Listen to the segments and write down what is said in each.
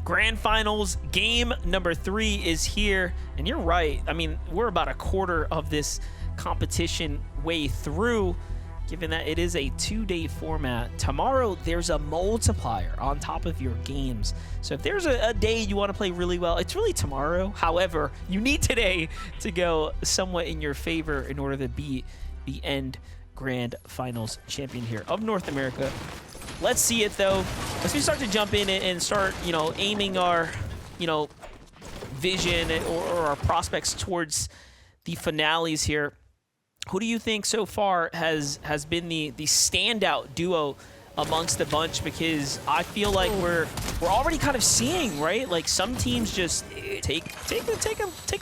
Grand Finals game number 3 is here. And you're right. I mean, we're about a quarter of this competition way through, given that it is a 2-day format. Tomorrow, there's a multiplier on top of your games. So if there's a day you want to play really well, it's really tomorrow. However, you need today to go somewhat in your favor in order to beat the end Grand Finals champion here of North America. Let's see it, though. As we start to jump in and start, aiming our, vision or our prospects towards the finales here, who do you think so far has been the standout duo amongst the bunch? Because I feel like we're already kind of seeing, right? Like some teams just take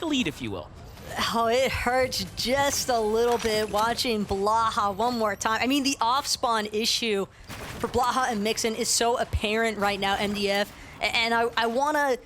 a lead, if you will. Oh, it hurts just a little bit watching Blaha one more time. I mean, the off-spawn issue for Blaha and Mixon is so apparent right now, MDF. And I want to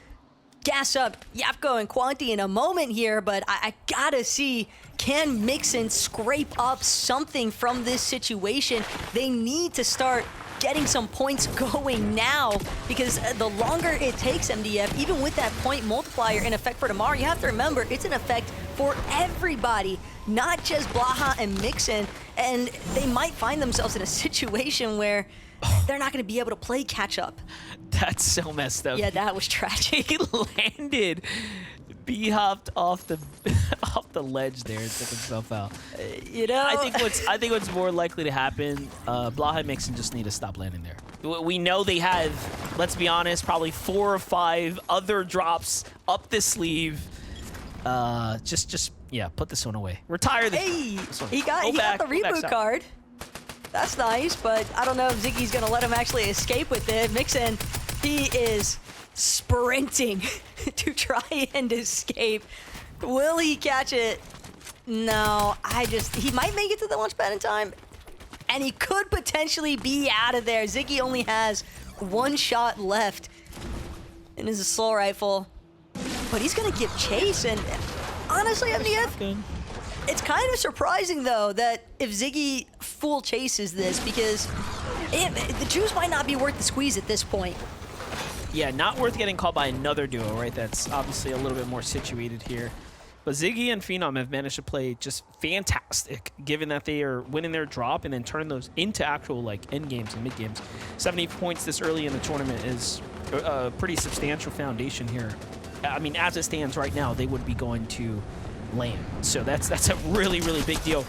gas up Yapko and Quanti in a moment here, but I gotta see, can Mixon scrape up something from this situation? They need to start getting some points going now, because the longer it takes, MDF, even with that point multiplier in effect for tomorrow, you have to remember it's in effect for everybody, not just Blaha and Mixon, and they might find themselves in a situation where they're not going to be able to play catch up. That's so messed up. Yeah, that was tragic. He landed, B-hopped off the ledge there and took himself out. I think what's more likely to happen, Blaha and Mixon just need to stop landing there. We know they have, let's be honest, probably 4 or 5 other drops up the sleeve. Yeah, put this one away. Retire this. Hey, he got the reboot card. That's nice, but I don't know if Ziggy's going to let him actually escape with it. Mixon, he is sprinting to try and escape. Will he catch it? No, he might make it to the launch pad in time, and he could potentially be out of there. Ziggy only has 1 shot left in his assault rifle, but he's going to give chase, and honestly, MDF, it's kind of surprising, though, that if Ziggy full chases this, because the juice might not be worth the squeeze at this point. Yeah, not worth getting caught by another duo, right? That's obviously a little bit more situated here. But Ziggy and Phenom have managed to play just fantastic, given that they are winning their drop and then turning those into actual end games and mid games. 70 points this early in the tournament is a pretty substantial foundation here. I mean, as it stands right now, they would be going to land. So that's a really, really big deal.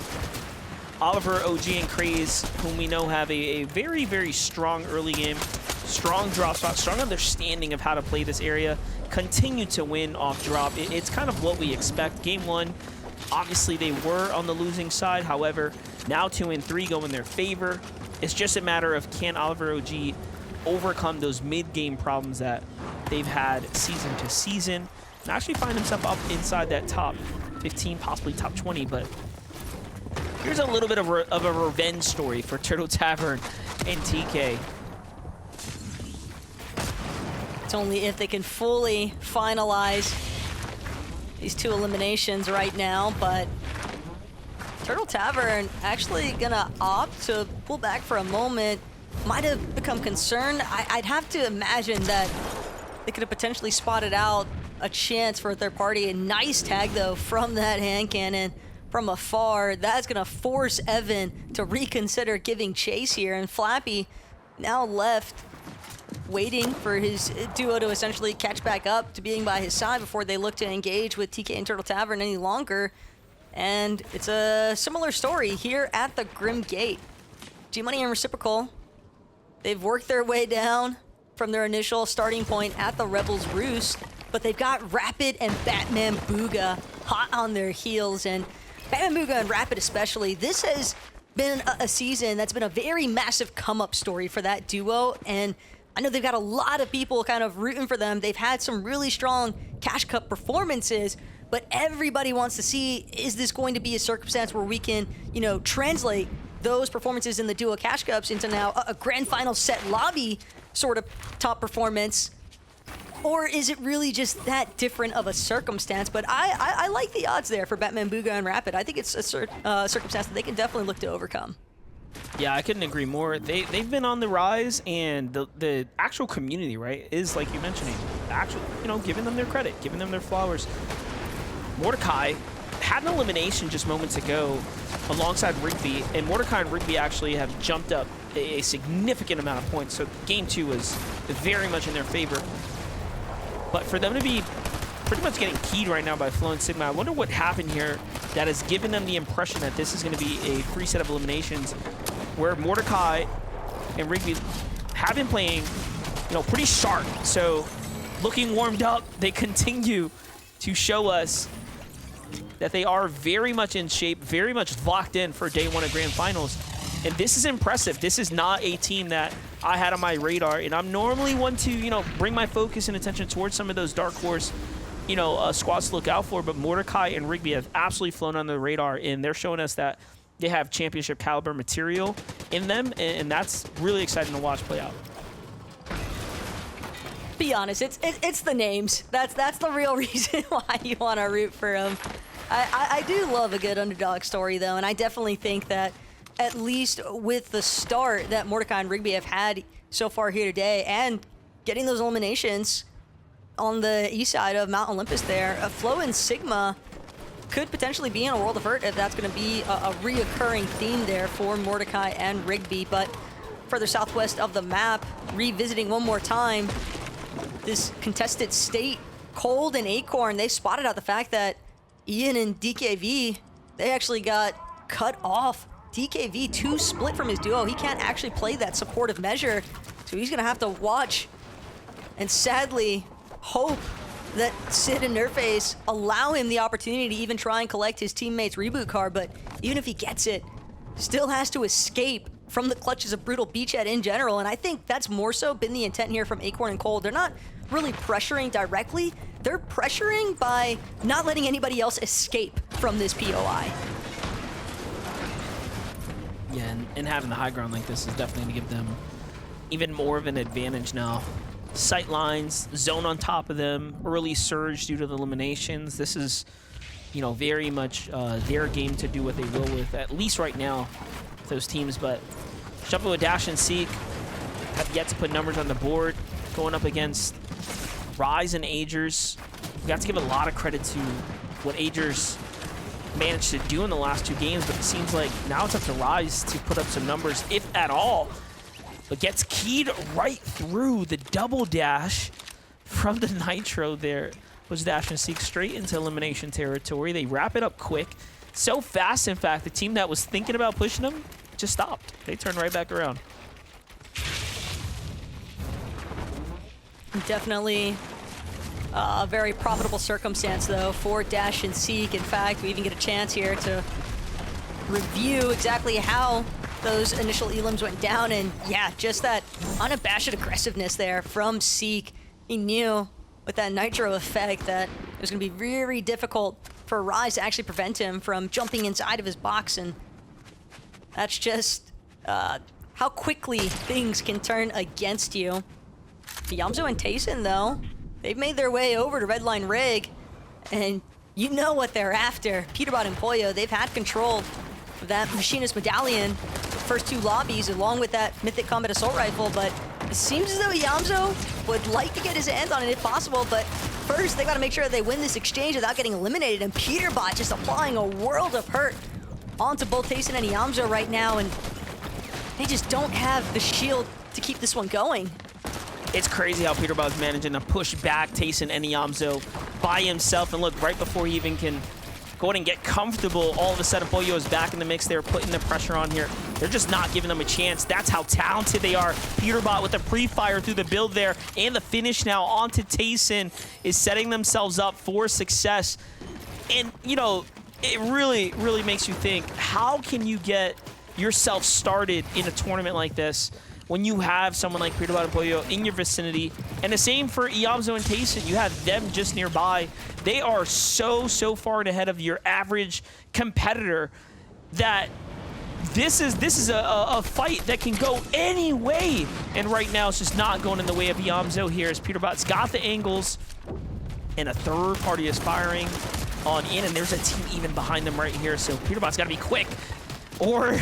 Oliver, OG, and Craze, whom we know have a very, very strong early game, strong drop spot, strong understanding of how to play this area, continue to win off drop. It's kind of what we expect. Game 1, obviously they were on the losing side. However, now 2 and 3 go in their favor. It's just a matter of, can Oliver OG overcome those mid-game problems that they've had season to season and actually find himself up inside that top 15, possibly top 20. But here's a little bit of a revenge story for Turtle Tavern and TK. It's only if they can fully finalize these 2 eliminations right now, but Turtle Tavern actually gonna opt to pull back for a moment. Might have become concerned. I'd have to imagine that they could have potentially spotted out a chance for a third party. A nice tag, though, from that hand cannon from afar. That's going to force Evan to reconsider giving chase here. And Flappy now left waiting for his duo to essentially catch back up to being by his side before they look to engage with TK and Turtle Tavern any longer. And it's a similar story here at the Grim Gate. G-Money and Reciprocal, they've worked their way down from their initial starting point at the Rebels Roost, but they've got Rapid and Batman Booga hot on their heels. And Batman Booga and Rapid especially, this has been a season that's been a very massive come-up story for that duo. And I know they've got a lot of people kind of rooting for them. They've had some really strong Cash Cup performances, but everybody wants to see, is this going to be a circumstance where we can, translate those performances in the duo Cash Cups into now a grand final set lobby sort of top performance? Or is it really just that different of a circumstance? But I like the odds there for Batman Booga and Rapid. I think it's a circumstance that they can definitely look to overcome. Yeah, I couldn't agree more. They've been on the rise, and the actual community, right, is like you mentioning, actual, giving them their credit, giving them their flowers. Mordecai had an elimination just moments ago alongside Rigby, and Mordecai and Rigby actually have jumped up a significant amount of points. So game 2 was very much in their favor. But for them to be pretty much getting keyed right now by Flo and Sigma, I wonder what happened here that has given them the impression that this is going to be a free set of eliminations, where Mordecai and Rigby have been playing, pretty sharp. So looking warmed up, they continue to show us that they are very much in shape, very much locked in for day 1 of Grand Finals. And this is impressive. This is not a team that I had on my radar. And I'm normally one to, bring my focus and attention towards some of those dark horse, squads to look out for. But Mordecai and Rigby have absolutely flown under the radar, and they're showing us that they have championship caliber material in them, and that's really exciting to watch play out. Be honest, it's the names. That's the real reason why you want to root for them. I do love a good underdog story, though, and I definitely think that at least with the start that Mordecai and Rigby have had so far here today, and getting those eliminations on the east side of Mount Olympus there, Flo and Sigma could potentially be in a world of hurt if that's going to be a reoccurring theme there for Mordecai and Rigby. But further southwest of the map, revisiting one more time this contested state, Cold and Acorn, they spotted out the fact that Ian and DKV, they actually got cut off. DKV 2 split from his duo. He can't actually play that supportive measure, so he's gonna have to watch and sadly hope that Sid and Nerface allow him the opportunity to even try and collect his teammate's reboot card. But even if he gets it, still has to escape from the clutches of Brutal Beachhead in general. And I think that's more so been the intent here from Acorn and Cold. They're not really pressuring directly. They're pressuring by not letting anybody else escape from this POI. Yeah, and having the high ground like this is definitely going to give them even more of an advantage now. Sight lines, zone on top of them, early surge due to the eliminations. This is, very much their game to do what they will with, at least right now, those teams. But jumping with Dash and Seek have yet to put numbers on the board, going up against Rise and Agers. We got to give a lot of credit to what Agers managed to do in the last 2 games, but it seems like now it's up to Rise to put up some numbers, if at all. But gets keyed right through the double dash from the Nitro there. Was Dash and Seek straight into elimination territory. They wrap it up quick. So fast, in fact, the team that was thinking about pushing them just stopped. They turned right back around. Definitely a very profitable circumstance, though, for Dash and Seek. In fact, we even get a chance here to review exactly how those initial elims went down. And yeah, just that unabashed aggressiveness there from Seek. He knew with that Nitro effect that it was going to be very difficult for Rise to actually prevent him from jumping inside of his box. And that's just how quickly things can turn against you. Yamzo and Tayson, though, they've made their way over to Redline Rig, and you know what they're after. Peterbot and Pollo, they've had control of that Machinist Medallion the first 2 lobbies, along with that Mythic Combat Assault Rifle, but it seems as though Yamzo would like to get his hands on it if possible, but first they gotta make sure that they win this exchange without getting eliminated, and Peterbot just applying a world of hurt onto both Tayson and Yamzo right now, and they just don't have the shield to keep this one going. It's crazy how Peterbot's managing to push back Tayson and Yamzo by himself. And look, right before he even can go in and get comfortable, all of a sudden Pollo is back in the mix. They're putting the pressure on here. They're just not giving them a chance. That's how talented they are. Peterbot with the pre-fire through the build there, and the finish now onto Tayson is setting themselves up for success. And, it really, really makes you think, how can you get yourself started in a tournament like this when you have someone like Peterbot and Pollo in your vicinity? And the same for Yamzo and Tayson. You have them just nearby. They are so far ahead of your average competitor that this is a fight that can go any way. And right now, it's just not going in the way of Yamzo here, as Peterbot's got the angles, and a third party is firing on in, and there's a team even behind them right here. So Peterbot's got to be quick, or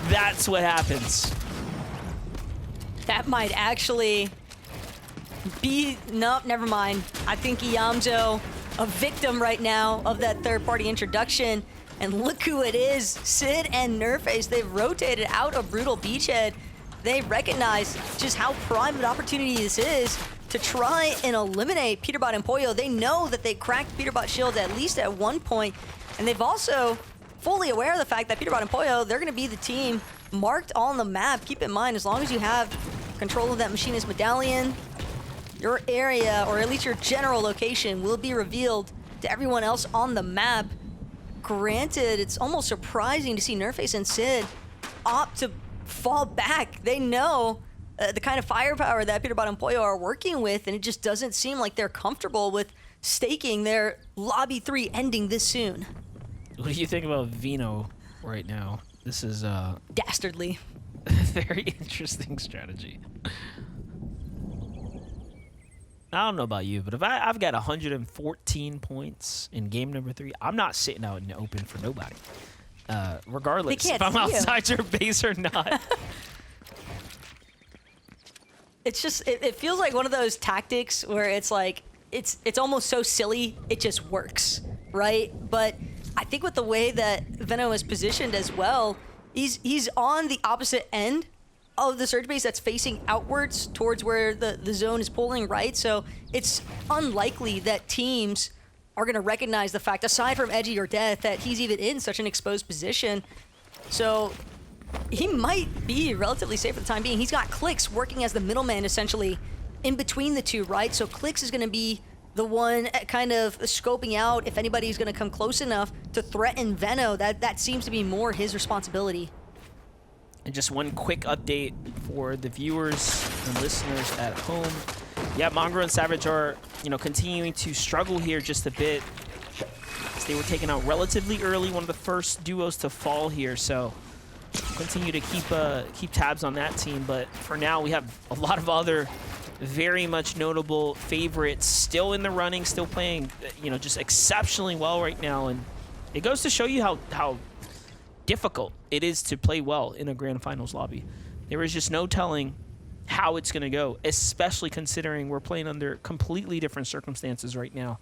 That's what happens. That might actually be... Nope, never mind. I think Iyamzo, a victim right now of that third-party introduction. And look who it is, Sid and Nerface. They've rotated out of Brutal Beachhead. They recognize just how prime an opportunity this is to try and eliminate Peterbot and Pollo. They know that they cracked Peterbot shields at least at one point, and they've also fully aware of the fact that Peterbot and Pollo, they're gonna be the team marked on the map. Keep in mind, as long as you have control of that Machinist Medallion, your area, or at least your general location, will be revealed to everyone else on the map. Granted, it's almost surprising to see Nerface and Sid opt to fall back. They know the kind of firepower that Peterbot and Pollo are working with, and it just doesn't seem like they're comfortable with staking their Lobby 3 ending this soon. What do you think about Vino right now? This is Dastardly. a very interesting strategy. I don't know about you, but if I've got 114 points in game number 3, I'm not sitting out in the open for nobody. Regardless if I'm outside your base or not. It's just, it feels like one of those tactics where it's like, it's almost so silly, it just works, right? But I think with the way that Veno is positioned as well, he's on the opposite end of the surge base that's facing outwards towards where the zone is pulling, right? So it's unlikely that teams are going to recognize the fact, aside from Edgy or Death, that he's even in such an exposed position. So he might be relatively safe for the time being. He's got Clix working as the middleman, essentially, in between the two, right? So Clix is going to be the one kind of scoping out if anybody's going to come close enough to threaten Veno. That seems to be more his responsibility. And just one quick update for the viewers and listeners at home. Yeah, Mongraal and Savage are, continuing to struggle here just a bit. As they were taken out relatively early, one of the first duos to fall here. So continue to keep tabs on that team. But for now, we have a lot of other very much notable favorites still in the running, still playing, just exceptionally well right now. And it goes to show you how difficult it is to play well in a grand finals lobby. There is just no telling how it's going to go, especially considering we're playing under completely different circumstances right now.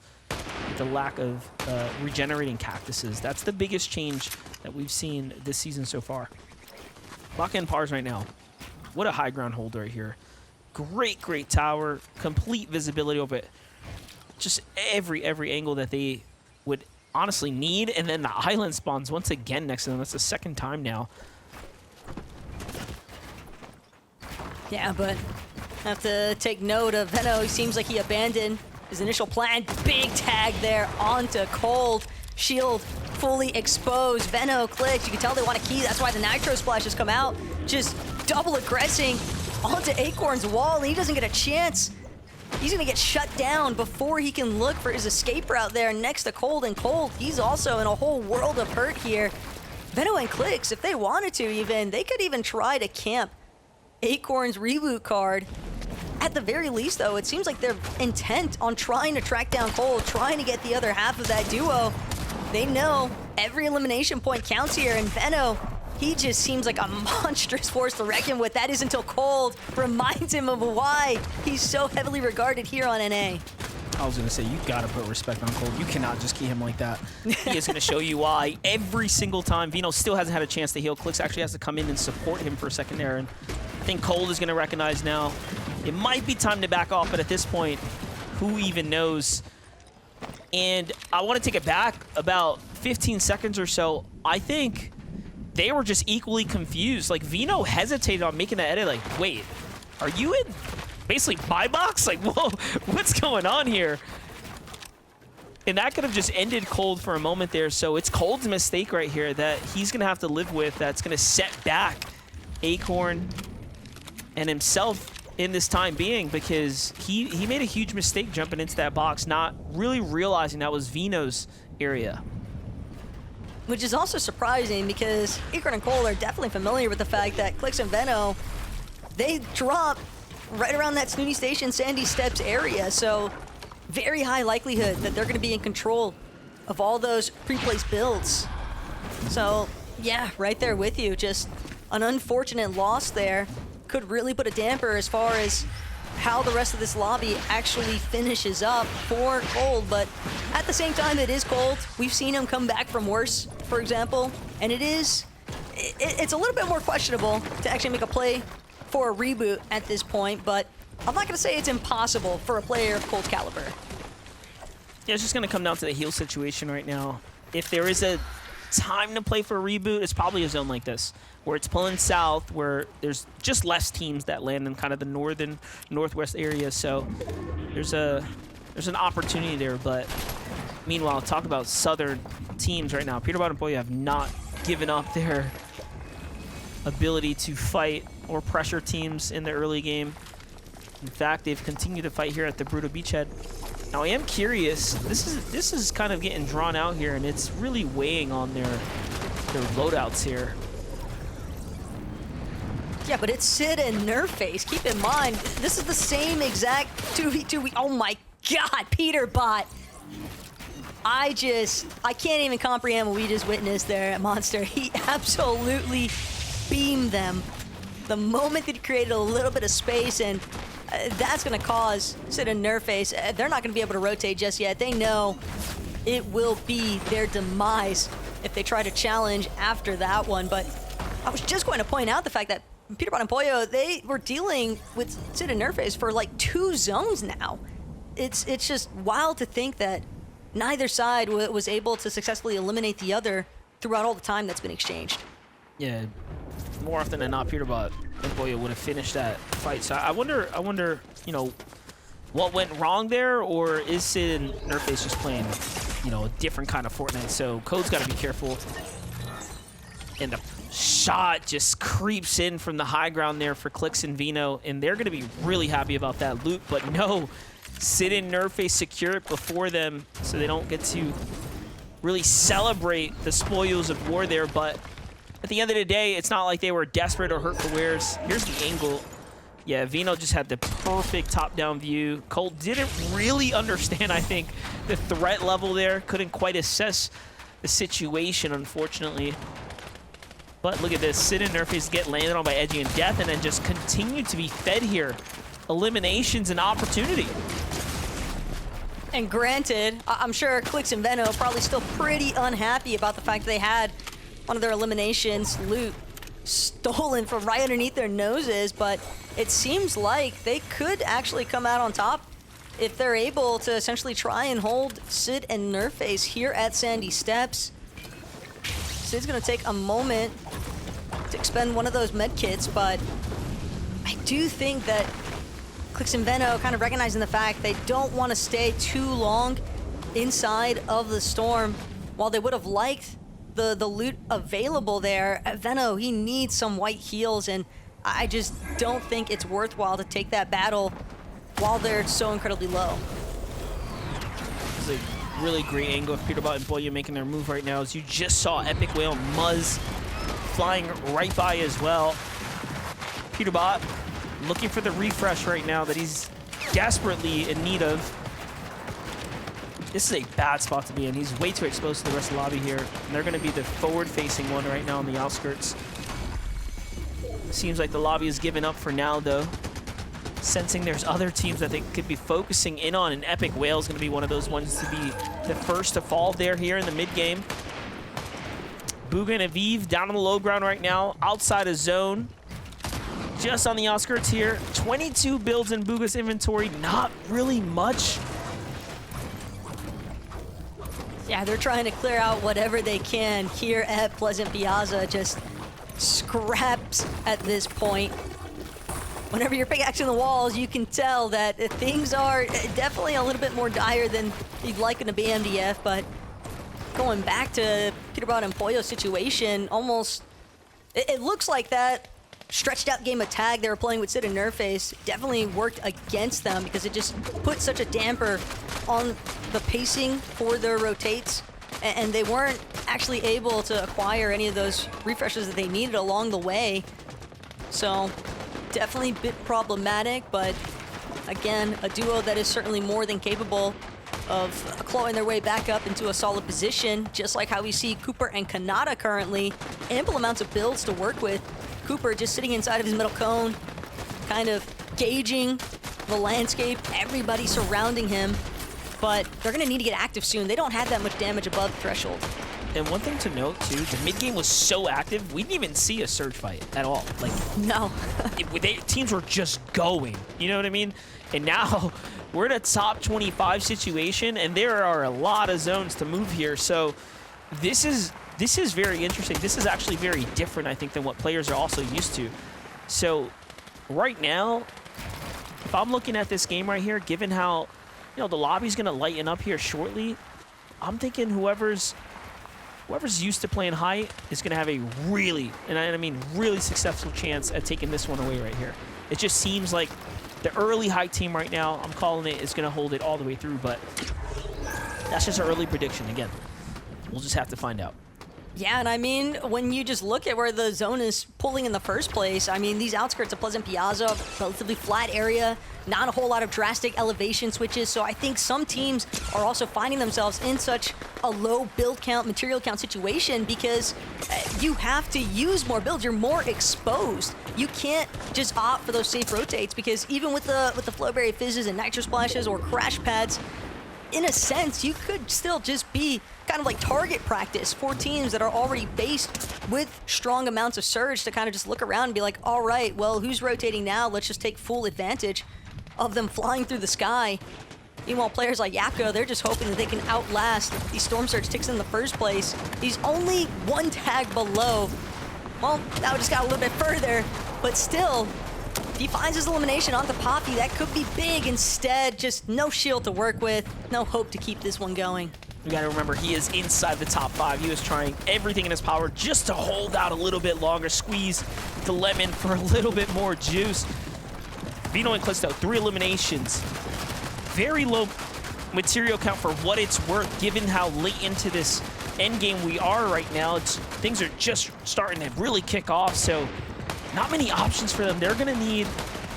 The lack of regenerating cactuses. That's the biggest change that we've seen this season so far. Bacca and Parz right now. What a high ground hold right here. Great tower. Complete visibility over it. Just every angle that they would honestly need, and then the island spawns once again next to them. That's the second time now. Yeah, but have to take note of Veno. He seems like he abandoned his initial plan. Big tag there onto Cold. Shield fully exposed. Veno clicks. You can tell they want a key. That's why the Nitro Splash has come out. Just double aggressing onto Acorn's wall, and he doesn't get a chance. He's gonna get shut down before he can look for his escape route there next to Cold. And Cold, he's also in a whole world of hurt here. Veno and Clix, if they wanted to even, they could even try to camp Acorn's reboot card. At the very least, though, it seems like they're intent on trying to track down Cold, trying to get the other half of that duo. They know every elimination point counts here, and Veno, he just seems like a monstrous force to reckon with. That is until Cold reminds him of why he's so heavily regarded here on NA. I was going to say, you got to put respect on Cold. You cannot just key him like that. He is going to show you why every single time. Vino still hasn't had a chance to heal. Clix actually has to come in and support him for a second there. And I think Cold is going to recognize now it might be time to back off, but at this point, who even knows? And I want to take it back about 15 seconds or so. I think they were just equally confused. Like, Vino hesitated on making that edit. Like, wait, are you in basically buy box? Like, whoa, what's going on here? And that could have just ended Cold for a moment there. So it's Cold's mistake right here that he's going to have to live with. That's going to set back Acorn and himself in this time being, because he made a huge mistake jumping into that box, not really realizing that was Vino's area. Which is also surprising because Acorn and Cole are definitely familiar with the fact that Clix and Veno, they drop right around that Snooty Station, Sandy Steps area. So very high likelihood that they're going to be in control of all those pre-placed builds. So yeah, right there with you. Just an unfortunate loss there could really put a damper as far as how the rest of this lobby actually finishes up for Cold. But at the same time, it is Cold. We've seen him come back from worse, for example, and it's a little bit more questionable to actually make a play for a reboot at this point, but I'm not going to say it's impossible for a player of Cold's caliber. Yeah, it's just going to come down to the heal situation right now. If there is a time to play for a reboot, it's probably a zone like this, where it's pulling south, where there's just less teams that land in kind of the northwest area. So there's an opportunity there. But meanwhile, talk about southern teams right now. Peterbot and Pollo have not given up their ability to fight or pressure teams in the early game. In fact, they've continued to fight here at the Brutal Beachhead. Now, I am curious. This is kind of getting drawn out here, and it's really weighing on their loadouts here. Yeah, but it's Sid and Nerfface. Keep in mind, this is the same exact 2v2. Oh my God, Peterbot. I can't even comprehend what we just witnessed there at Monster. He absolutely beamed them the moment that he created a little bit of space, and that's going to cause Sid and Nerfface. They're not going to be able to rotate just yet. They know it will be their demise if they try to challenge after that one. But I was just going to point out the fact that Peterbot and Pollo, they were dealing with Sid and Nerfface for like 2 zones now. It's just wild to think that neither side was able to successfully eliminate the other throughout all the time that's been exchanged. Yeah, more often than not, Peterbot and Pollo would have finished that fight. So I wonder, you know, what went wrong there, or is Sid and Nerfface just playing, you know, a different kind of Fortnite? So Code's got to be careful. And the shot just creeps in from the high ground there for Clix and Vino, and they're going to be really happy about that loot. But no, Sid and Nerfface secure it before them, so they don't get to really celebrate the spoils of war there. But at the end of the day, it's not like they were desperate or hurt for wares. Here's the angle. Yeah, Vino just had the perfect top-down view. Cole didn't really understand, I think, the threat level there. Couldn't quite assess the situation, unfortunately. But look at this. Sid and Nerfface get landed on by Edgy and Death and then just continue to be fed here. Eliminations and opportunity. And granted, I'm sure Clix and Veno probably still pretty unhappy about the fact they had one of their eliminations loot stolen from right underneath their noses, but it seems like they could actually come out on top if they're able to essentially try and hold Sid and Nerfface here at Sandy Steps. Sid's gonna take a moment to expend one of those med kits, but I do think that Clix and Veno kind of recognizing the fact they don't want to stay too long inside of the storm. While they would have liked the loot available there, Veno, he needs some white heals, and I just don't think it's worthwhile to take that battle while they're so incredibly low. This is a really great angle of Peterbot and Pollo making their move right now. As you just saw, Epic Whale Muzz flying right by as well. Peterbot looking for the refresh right now that he's desperately in need of. This is a bad spot to be in. He's way too exposed to the rest of the lobby here. And they're going to be the forward-facing one right now on the outskirts. Seems like the lobby is giving up for now, though. Sensing there's other teams that they could be focusing in on, and Epic Whale is going to be one of those ones to be the first to fall there here in the mid-game. Booga and Aviv down on the low ground right now, outside of zone. Just on the outskirts here. 22 builds in Booga's inventory, not really much. Yeah, they're trying to clear out whatever they can here at Pleasant Piazza. Just scraps at this point. Whenever you're pickaxing the walls, you can tell that things are definitely a little bit more dire than you'd like in a BMDF, but going back to Peterbot and Pollo's situation, almost, it looks like that stretched out game of tag they were playing with Sid and Nerfface definitely worked against them, because it just put such a damper on the pacing for their rotates, and they weren't actually able to acquire any of those refreshes that they needed along the way. So definitely a bit problematic, but again, a duo that is certainly more than capable of clawing their way back up into a solid position, just like how we see Cooper and Kanata currently. Ample amounts of builds to work with. Cooper just sitting inside of his middle cone, kind of gauging the landscape, everybody surrounding him. But they're going to need to get active soon. They don't have that much damage above the threshold. And one thing to note, too, the mid-game was so active, we didn't even see a surge fight at all. Like, no. Teams were just going, you know what I mean? And now we're in a top 25 situation, and there are a lot of zones to move here. So this is very interesting. This is actually very different, I think, than what players are also used to. So right now, if I'm looking at this game right here, given how, you know, the lobby's going to lighten up here shortly, I'm thinking whoever's used to playing high is going to have a really, and I mean really successful chance at taking this one away right here. It just seems like the early high team right now, I'm calling it, is going to hold it all the way through, but that's just an early prediction. Again, we'll just have to find out. Yeah, and I mean, when you just look at where the zone is pulling in the first place, I mean, these outskirts of Pleasant Piazza, relatively flat area, not a whole lot of drastic elevation switches, so I think some teams are also finding themselves in such a low build count, material count situation because you have to use more builds. You're more exposed. You can't just opt for those safe rotates because even with the Flowberry Fizzes and Nitro Splashes or Crash Pads, in a sense, you could still just be kind of like target practice for teams that are already based with strong amounts of surge to kind of just look around and be like, all right, well, who's rotating now? Let's just take full advantage of them flying through the sky. Meanwhile, players like Yapko, they're just hoping that they can outlast these Storm Surge ticks in the first place. He's only one tag below. Well, now it just got a little bit further, but still, if he finds his elimination onto Poppy, that could be big. Instead, just no shield to work with, no hope to keep this one going. You gotta remember, he is inside the top 5. He was trying everything in his power just to hold out a little bit longer, squeeze the lemon for a little bit more juice. Vino and Callisto, 3 eliminations. Very low material count for what it's worth, given how late into this end game we are right now. Things are just starting to really kick off, so not many options for them. They're gonna need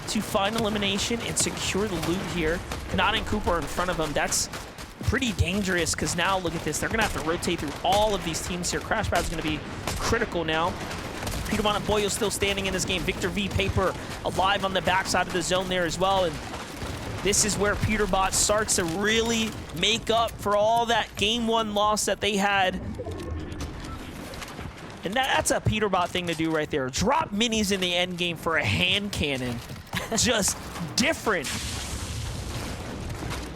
to find elimination and secure the loot here. Kanata and Cooper are in front of them. That's pretty dangerous because now look at this. They're gonna have to rotate through all of these teams here. Crash Pad's gonna be critical now. Peterbot and Boyo still standing in this game. Victor V. Paper alive on the backside of the zone there as well. And this is where Peterbot starts to really make up for all that game 1 loss that they had. And that's a Peterbot thing to do right there. Drop minis in the end game for a hand cannon. Just different.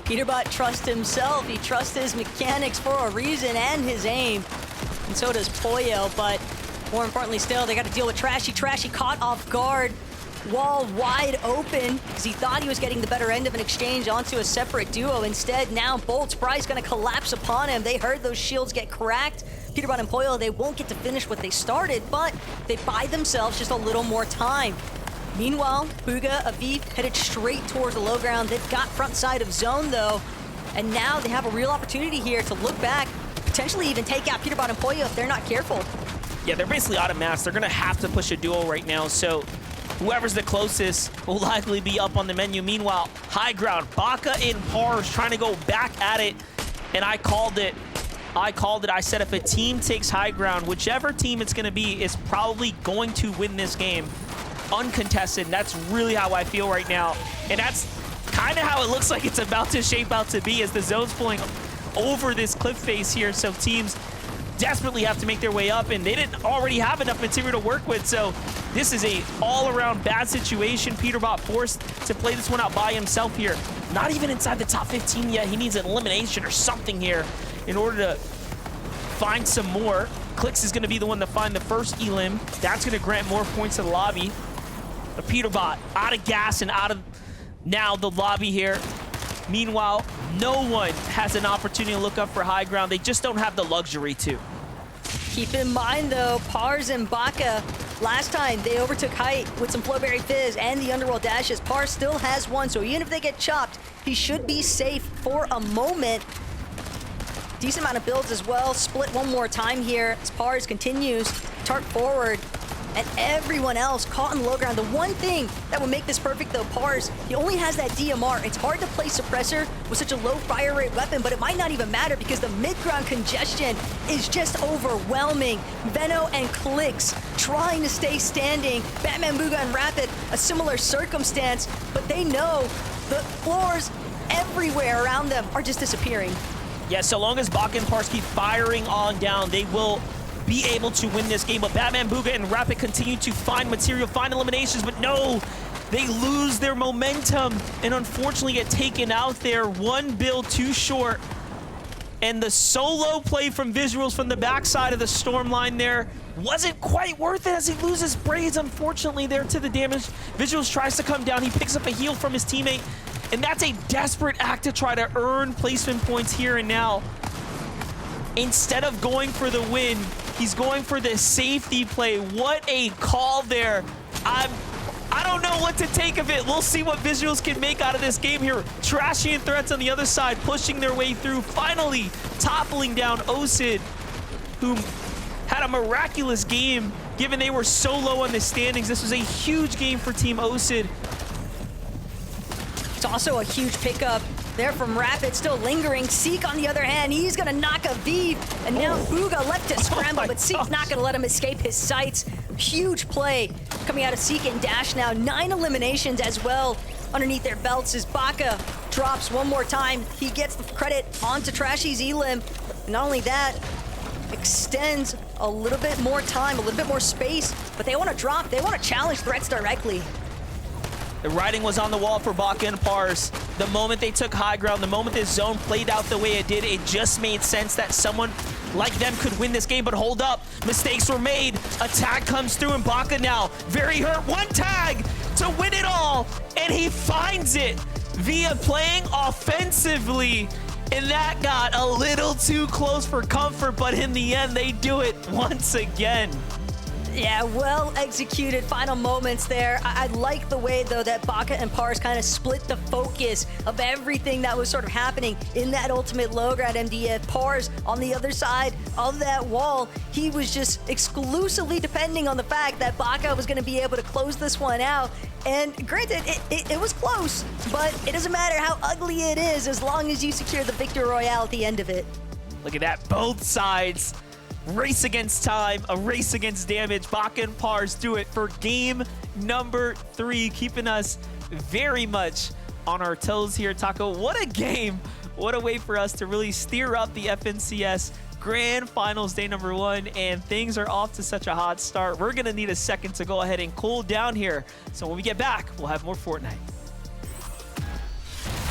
Peterbot trusts himself. He trusts his mechanics for a reason and his aim. And so does Poyo, but more importantly still, they got to deal with Trashy. Trashy caught off guard. Wall wide open because he thought he was getting the better end of an exchange onto a separate duo. Instead, now Bolt Spry's going to collapse upon him. They heard those shields get cracked. Peterbot and Poyo, they won't get to finish what they started, but they buy themselves just a little more time. Meanwhile, Bugha, Aviv headed straight towards the low ground. They've got front side of zone though, and now they have a real opportunity here to look back, potentially even take out Peterbot and Poyo if they're not careful. Yeah, they're basically out of mass. They're gonna have to push a duo right now, so whoever's the closest will likely be up on the menu. Meanwhile, high ground, Bacca and Parz trying to go back at it, and I called it. I said if a team takes high ground, whichever team it's gonna be is probably going to win this game. Uncontested, that's really how I feel right now. And that's kind of how it looks like it's about to shape out to be as the zone's pulling over this cliff face here, so teams desperately have to make their way up, and they didn't already have enough material to work with, so this is a all-around bad situation. Peterbot forced to play this one out by himself here. Not even inside the top 15 yet. He needs an elimination or something here in order to find some more. Clicks is going to be the one to find the first elim. That's going to grant more points to the lobby. But Peterbot out of gas and out of now the lobby here. Meanwhile, no one has an opportunity to look up for high ground. They just don't have the luxury to. Keep in mind, though, Parz and Bacca, last time they overtook height with some Flowberry Fizz and the Underworld dashes. Parz still has one, so even if they get chopped, he should be safe for a moment. Decent amount of builds as well. Split one more time here as Parz continues. Tart forward. and everyone else caught in the low ground. The one thing that would make this perfect, though, Parz, he only has that DMR. It's hard to play suppressor with such a low fire rate weapon, but it might not even matter because the mid-ground congestion is just overwhelming. Veno and Clicks trying to stay standing. Batman, Booga, and Rapid, a similar circumstance, but they know the floors everywhere around them are just disappearing. Yeah, so long as Bacca and Parz keep firing on down, they will be able to win this game. But Batman, Booga, and Rapid continue to find material, find eliminations, but no, they lose their momentum and unfortunately get taken out there. One build too short. And the solo play from Visuals from the backside of the storm line there wasn't quite worth it as he loses Braids, unfortunately, there to the damage. Visuals tries to come down. He picks up a heal from his teammate, and that's a desperate act to try to earn placement points here and now. Instead of going for the win, he's going for the safety play. What a call there. I don't know what to take of it. We'll see what Visuals can make out of this game here. Trashy and Threats on the other side, pushing their way through, finally toppling down Osid, who had a miraculous game, given they were so low on the standings. This was a huge game for Team Osid. It's also a huge pickup there from Rapid, still lingering. Seek, on the other hand, he's going to knock a Vive, and now Booga left to scramble, but Seek's not going to let him escape his sights. Huge play coming out of Seek and Dash now. 9 eliminations as well underneath their belts as Bacca drops one more time. He gets the credit onto Trashy's elim. And not only that, extends a little bit more time, a little bit more space, but they want to drop, they want to challenge Threats directly. The writing was on the wall for Bacca and Parz. The moment they took high ground, the moment this zone played out the way it did, it just made sense that someone like them could win this game. But hold up, mistakes were made. A tag comes through, and Bacca now very hurt. One tag to win it all, and he finds it via playing offensively. And that got a little too close for comfort, but in the end, they do it once again. Yeah, well executed final moments there. I like the way, though, that Bacca and Parz kind of split the focus of everything that was sort of happening in that ultimate low ground MDF. Parz on the other side of that wall, he was just exclusively depending on the fact that Bacca was going to be able to close this one out. And granted, it was close, but it doesn't matter how ugly it is as long as you secure the victory royale at the end of it. Look at that, both sides. Race against time, a race against damage. Bacca and Parz do it for game number 3, keeping us very much on our toes here. Taco, what a game. What a way for us to really steer up the FNCS Grand Finals day number 1, and things are off to such a hot start. We're gonna need a second to go ahead and cool down here. So when we get back, we'll have more Fortnite.